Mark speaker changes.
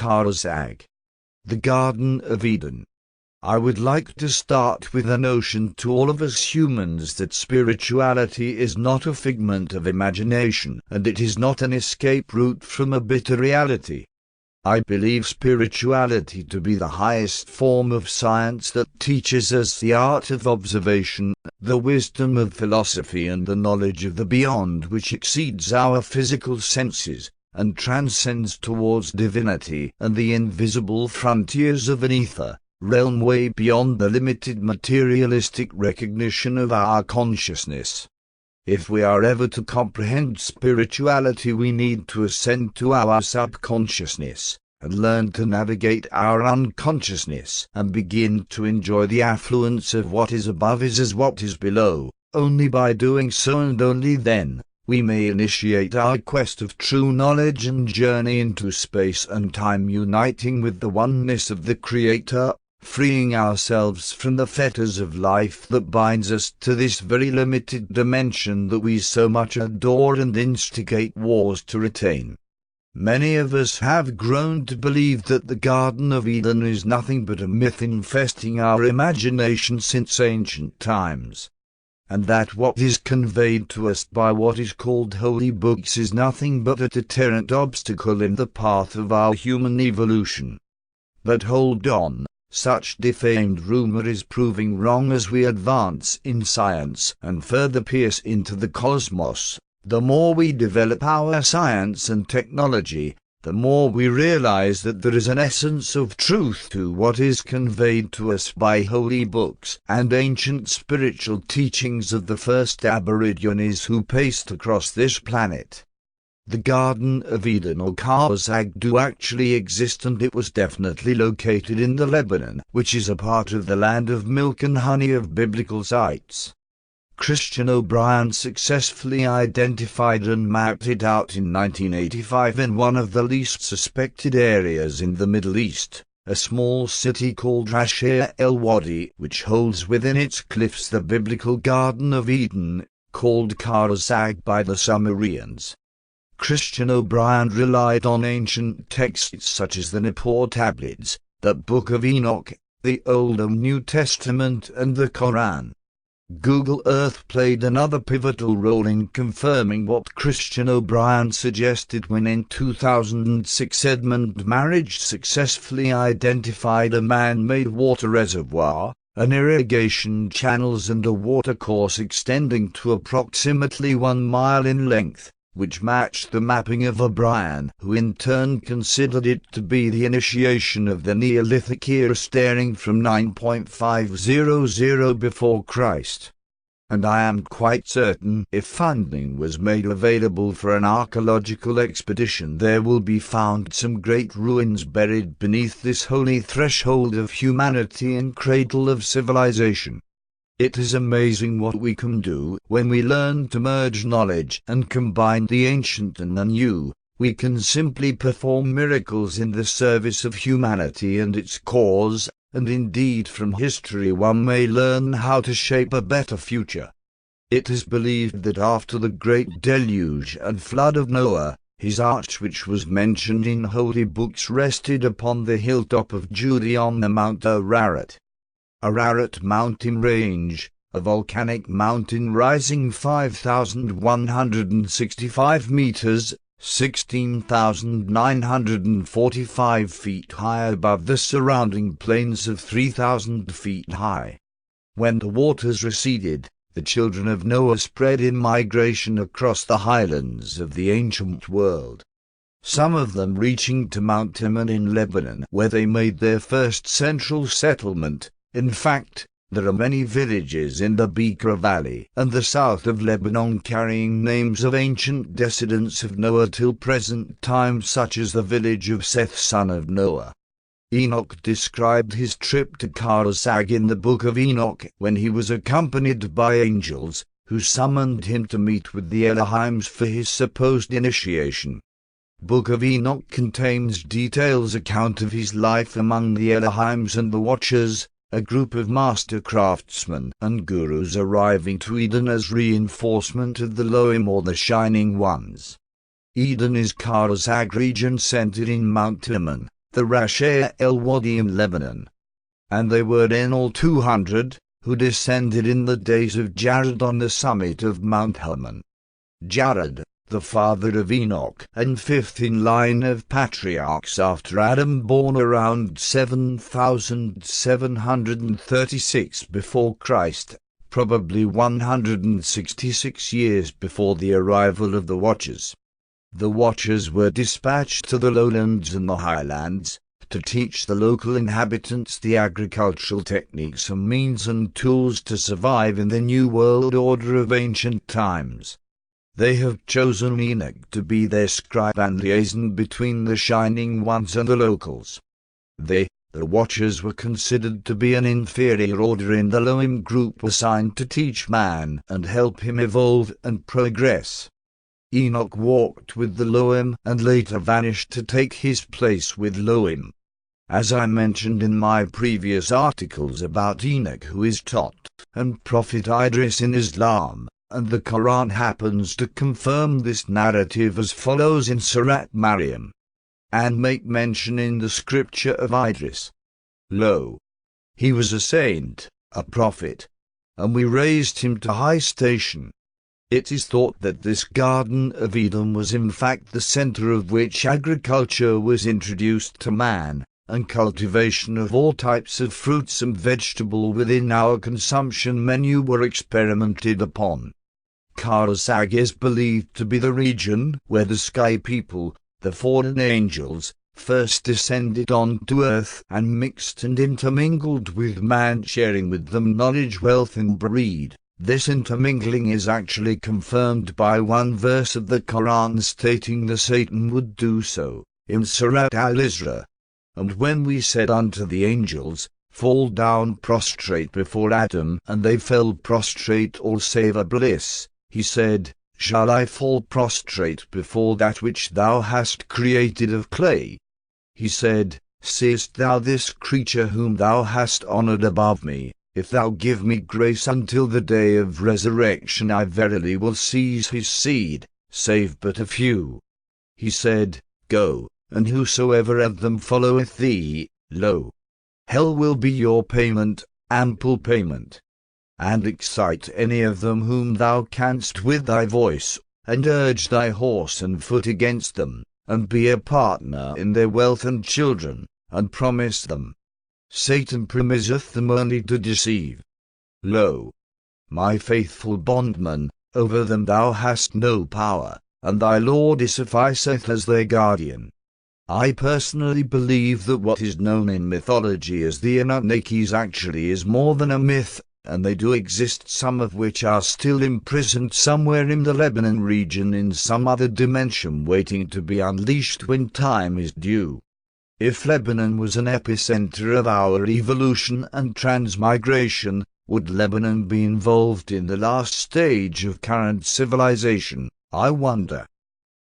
Speaker 1: Kharsag. The Garden of Eden. I would like to start with a notion to all of us humans that spirituality is not a figment of imagination, and it is not an escape route from a bitter reality. I believe spirituality to be the highest form of science that teaches us the art of observation, the wisdom of philosophy, and the knowledge of the beyond, which exceeds our physical senses and transcends towards divinity and the invisible frontiers of an ether realm way beyond the limited materialistic recognition of our consciousness. If we are ever to comprehend spirituality, we need to ascend to our subconsciousness and learn to navigate our unconsciousness and begin to enjoy the affluence of what is above is as what is below. Only by doing so, and only then, we may initiate our quest of true knowledge and journey into space and time, uniting with the oneness of the Creator, freeing ourselves from the fetters of life that binds us to this very limited dimension that we so much adore and instigate wars to retain. Many of us have grown to believe that the Garden of Eden is nothing but a myth infesting our imagination since ancient times, and that what is conveyed to us by what is called holy books is nothing but a deterrent obstacle in the path of our human evolution. But hold on. Such defamed rumor is proving wrong as we advance in science and further pierce into the cosmos. The more we develop our science and technology, the more we realize that there is an essence of truth to what is conveyed to us by holy books and ancient spiritual teachings of the first aborigines who paced across this planet. The Garden of Eden, or Kharsag, do actually exist, and it was definitely located in the Lebanon, which is a part of the land of milk and honey of biblical sites. Christian O'Brien successfully identified and mapped it out in 1985 in one of the least suspected areas in the Middle East, a small city called Rash el Wadi, which holds within its cliffs the biblical Garden of Eden, called Kharsag by the Sumerians. Christian O'Brien relied on ancient texts such as the Nippur tablets, the Book of Enoch, the Old and New Testament, and the Quran. Google Earth played another pivotal role in confirming what Christian O'Brien suggested when in 2006 Edmund Marriage successfully identified a man-made water reservoir, an irrigation channels, and a watercourse extending to approximately 1 mile in length, which matched the mapping of O'Brien, who in turn considered it to be the initiation of the Neolithic era starting from 9,500 before Christ. And I am quite certain if funding was made available for an archaeological expedition, there will be found some great ruins buried beneath this holy threshold of humanity and cradle of civilization. It is amazing what we can do when we learn to merge knowledge and combine the ancient and the new. We can simply perform miracles in the service of humanity and its cause, and indeed from history one may learn how to shape a better future. It is believed that after the great deluge and flood of Noah, his arch, which was mentioned in holy books, rested upon the hilltop of Judea on the Mount Ararat. Ararat mountain range, a volcanic mountain rising 5,165 meters, 16,945 feet high above the surrounding plains of 3,000 feet high. When the waters receded, the children of Noah spread in migration across the highlands of the ancient world, some of them reaching to Mount Hermon in Lebanon, where they made their first central settlement. In fact, there are many villages in the Bekaa Valley and the south of Lebanon carrying names of ancient descendants of Noah till present times, such as the village of Seth son of Noah. Enoch described his trip to Kharsag in the Book of Enoch when he was accompanied by angels, who summoned him to meet with the Elohims for his supposed initiation. Book of Enoch contains details account of his life among the Elohims and the Watchers, a group of master craftsmen and gurus arriving to Eden as reinforcement of the Elohim, or the Shining Ones. Eden is Kharsag region centered in Mount Hermon, the Rashea el-Wadi in Lebanon. And they were in all 200, who descended in the days of Jared on the summit of Mount Hermon. Jared, the father of Enoch, and fifth in line of patriarchs after Adam, born around 7736 before Christ, probably 166 years before the arrival of the Watchers. The Watchers were dispatched to the lowlands and the highlands, to teach the local inhabitants the agricultural techniques and means and tools to survive in the new world order of ancient times. They have chosen Enoch to be their scribe and liaison between the Shining Ones and the locals. They, the Watchers, were considered to be an inferior order in the Elohim group assigned to teach man and help him evolve and progress. Enoch walked with the Elohim and later vanished to take his place with Elohim. As I mentioned in my previous articles about Enoch, who is taught, and Prophet Idris in Islam, and the Quran happens to confirm this narrative as follows in Surat Maryam, and make mention in the scripture of Idris. Lo! He was a saint, a prophet, and we raised him to high station. It is thought that this Garden of Eden was in fact the center of which agriculture was introduced to man, and cultivation of all types of fruits and vegetable within our consumption menu were experimented upon. Kharsag is believed to be the region where the sky people, the fallen angels, first descended onto earth and mixed and intermingled with man, sharing with them knowledge, wealth and breed. This intermingling is actually confirmed by one verse of the Quran stating that Satan would do so, in Surat al-Isra. And when we said unto the angels, fall down prostrate before Adam, and they fell prostrate all save Iblis, he said, shall I fall prostrate before that which thou hast created of clay? He said, seest thou this creature whom thou hast honored above me? If thou give me grace until the day of resurrection, I verily will seize his seed, save but a few. He said, go, and whosoever of them followeth thee, lo! Hell will be your payment, ample payment. And excite any of them whom thou canst with thy voice, and urge thy horse and foot against them, and be a partner in their wealth and children, and promise them. Satan promiseth them only to deceive. Lo! My faithful bondman, over them thou hast no power, and thy Lord sufficeth as their guardian. I personally believe that what is known in mythology as the Anunnakis actually is more than a myth, and they do exist, some of which are still imprisoned somewhere in the Lebanon region in some other dimension waiting to be unleashed when time is due. If Lebanon was an epicenter of our evolution and transmigration, would Lebanon be involved in the last stage of current civilization, I wonder?